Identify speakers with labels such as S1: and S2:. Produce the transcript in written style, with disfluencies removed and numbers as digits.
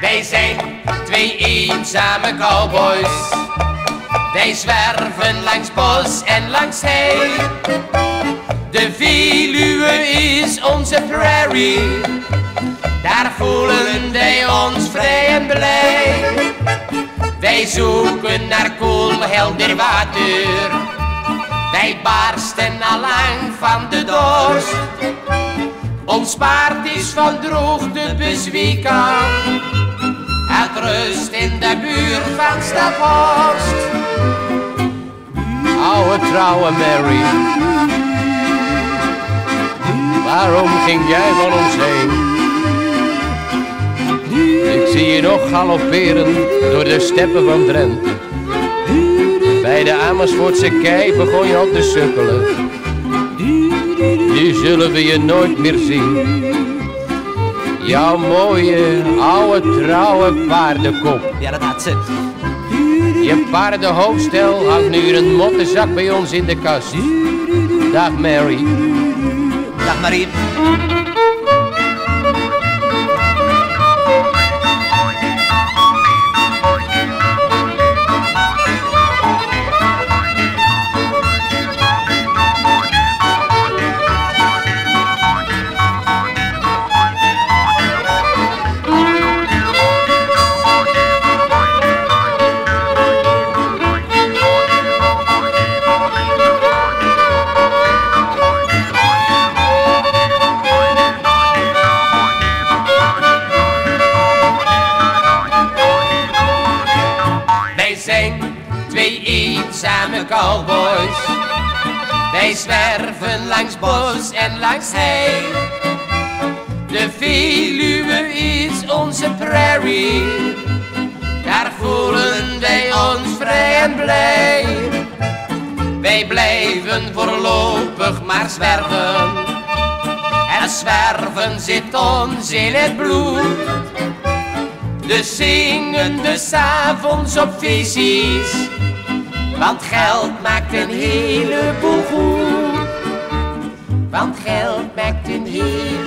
S1: Wij zijn twee eenzame cowboys. Wij zwerven langs bos en langs hei. De Veluwe is onze prairie. Daar voelen wij ons vrij en blij. Wij zoeken naar koel, helder water. Wij barsten allang van de dorst. Ons paard is van droogte bezweken. Het rust in de buurt van Staphorst.
S2: Oude trouwe Mary, waarom ging jij van ons heen? Ik zie je nog galopperen door de steppen van Drenthe. Bij de Amersfoortse kei begon je al te sukkelen. Nu zullen we je nooit meer zien. Jouw mooie, oude, trouwe paardenkop.
S3: Ja, dat had ze.
S2: Je paardenhoofdstel hangt nu in een mottenzak bij ons in de kast. Dag Mary.
S3: Dag Marie.
S1: Wij zijn twee eenzame cowboys. Wij zwerven langs bos en langs hei. De Veluwe is onze prairie. Daar voelen wij ons vrij en blij. Wij blijven voorlopig maar zwerven. En zwerven zit ons in het bloed. Dus zingen we 's avonds op feestjes, want geld maakt een heleboel goed. Want geld maakt een heleboel